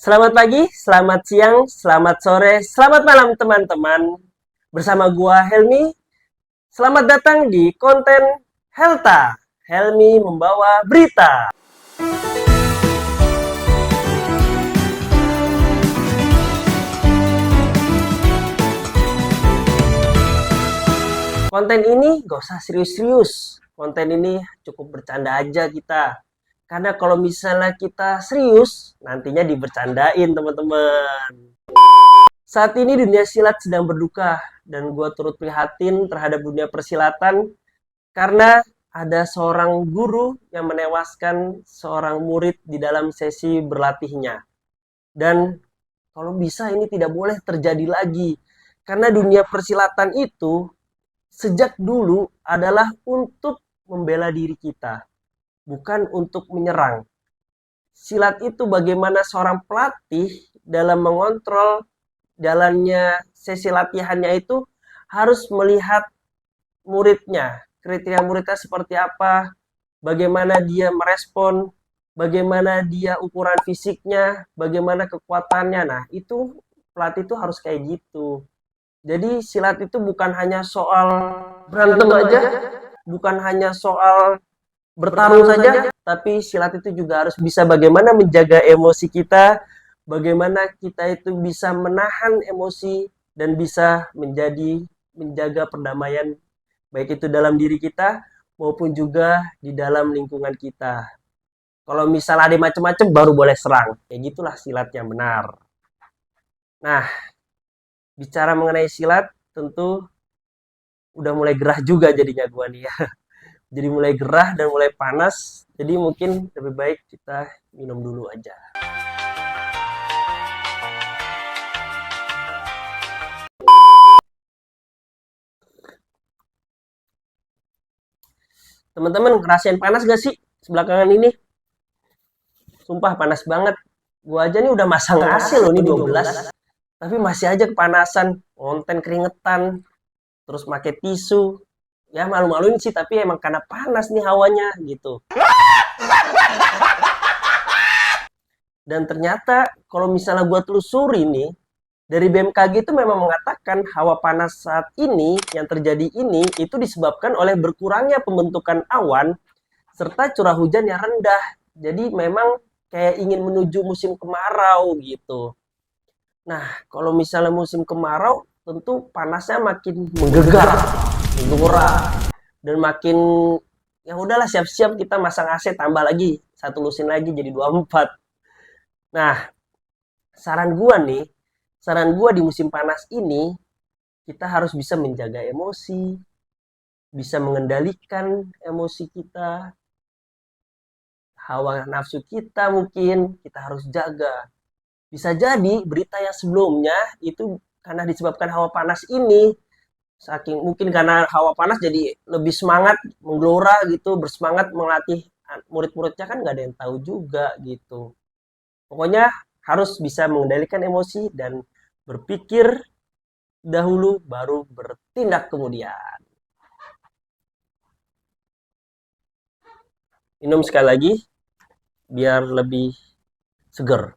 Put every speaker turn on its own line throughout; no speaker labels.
Selamat pagi, selamat siang, selamat sore, selamat malam teman-teman. Bersama gua Helmi, selamat datang di konten Helta. Helmi membawa berita. Konten ini gak usah serius-serius. Konten ini cukup bercanda aja kita. Karena kalau misalnya kita serius, nantinya dibercandain teman-teman. Saat ini dunia silat sedang berduka dan gue turut prihatin terhadap dunia persilatan karena ada seorang guru yang menewaskan seorang murid di dalam sesi berlatihnya. Dan kalau bisa ini tidak boleh terjadi lagi karena dunia persilatan itu sejak dulu adalah untuk membela diri kita, bukan untuk menyerang. Silat itu bagaimana seorang pelatih dalam mengontrol jalannya sesi latihannya itu harus melihat muridnya, kriteria muridnya seperti apa, bagaimana dia merespon, bagaimana dia ukuran fisiknya, bagaimana kekuatannya. Nah, itu pelatih itu harus kayak gitu. Jadi silat itu bukan hanya soal berantem aja, bukan hanya soal bertarung saja, tapi silat itu juga harus bisa bagaimana menjaga emosi kita, bagaimana kita itu bisa menahan emosi dan bisa menjaga perdamaian baik itu dalam diri kita maupun juga di dalam lingkungan kita. Kalau misalnya ada macam-macam baru boleh serang. Kayak gitulah silat yang benar. Nah, bicara mengenai silat tentu udah mulai gerah juga jadinya gua nih ya. Jadi mulai gerah dan mulai panas. Jadi mungkin lebih baik kita minum dulu aja. Teman-teman ngerasain panas gak sih sebelakangan ini? Sumpah panas banget. Gua aja nih udah masang AC loh nih 12. Tapi masih aja kepanasan. Konten keringetan. Terus pakai tisu. Ya malu-maluin sih tapi emang karena panas nih hawanya gitu. Dan ternyata kalau misalnya gua telusuri nih, dari BMKG itu memang mengatakan hawa panas saat ini yang terjadi ini itu disebabkan oleh berkurangnya pembentukan awan serta curah hujan yang rendah. Jadi memang kayak ingin menuju musim kemarau gitu. Nah, kalau misalnya musim kemarau tentu panasnya makin menggegar, menggelora dan makin ya udahlah siap-siap kita masang AC tambah lagi satu lusin lagi jadi 24. Nah, saran gua nih, saran gua di musim panas ini kita harus bisa menjaga emosi, bisa mengendalikan emosi kita, hawa nafsu kita mungkin kita harus jaga. Bisa jadi berita yang sebelumnya itu karena disebabkan hawa panas ini, saking mungkin karena hawa panas jadi lebih semangat menggelora gitu, bersemangat melatih murid-muridnya kan nggak ada yang tahu juga gitu. Pokoknya harus bisa mengendalikan emosi dan berpikir dahulu baru bertindak kemudian. Minum sekali lagi biar lebih seger.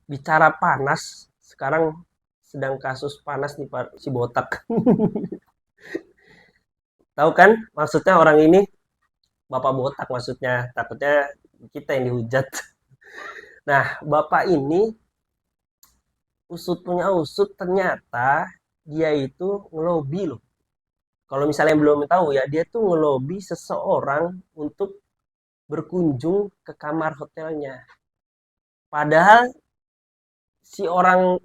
Bicara panas, sekarang sedang kasus panas nih Pak si botak. Tahu kan maksudnya orang ini Bapak botak maksudnya. Takutnya kita yang dihujat. Nah, Bapak ini usut punya usut ternyata dia itu ngelobi loh. Kalau misalnya yang belum tahu ya, dia tuh ngelobi seseorang untuk berkunjung ke kamar hotelnya. Padahal si orang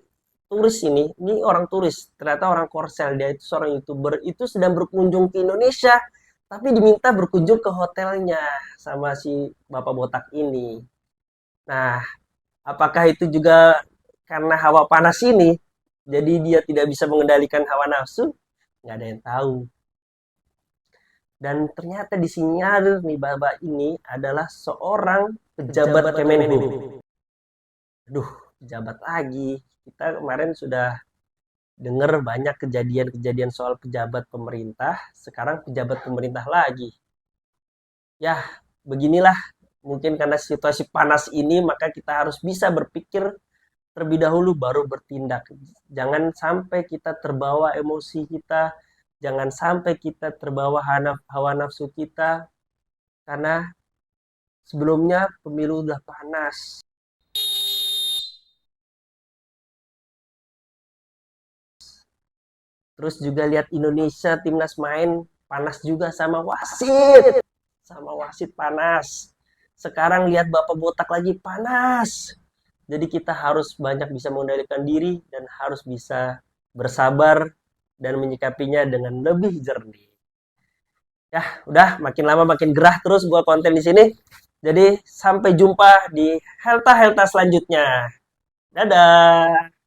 turis ini orang turis, ternyata orang Korsel, dia itu seorang YouTuber, itu sedang berkunjung ke Indonesia, tapi diminta berkunjung ke hotelnya sama si Bapak Botak ini. Nah, apakah itu juga karena hawa panas ini, jadi dia tidak bisa mengendalikan hawa nafsu? Nggak ada yang tahu. Dan ternyata disinyalir nih Bapak ini adalah seorang pejabat Kemenhub. Aduh, pejabat lagi. Kita kemarin sudah dengar banyak kejadian-kejadian soal pejabat pemerintah, sekarang pejabat pemerintah lagi. Ya, beginilah. Mungkin karena situasi panas ini, maka kita harus bisa berpikir terlebih dahulu baru bertindak. Jangan sampai kita terbawa emosi kita, jangan sampai kita terbawa hawa nafsu kita, karena sebelumnya pemilu udah panas. Terus juga lihat Indonesia timnas main panas juga sama wasit. Sama wasit panas. Sekarang lihat Bapak Botak lagi panas. Jadi kita harus banyak bisa mengendalikan diri dan harus bisa bersabar dan menyikapinya dengan lebih jernih. Ya, udah makin lama makin gerah terus gua konten di sini. Jadi sampai jumpa di Helta Helta selanjutnya. Dadah.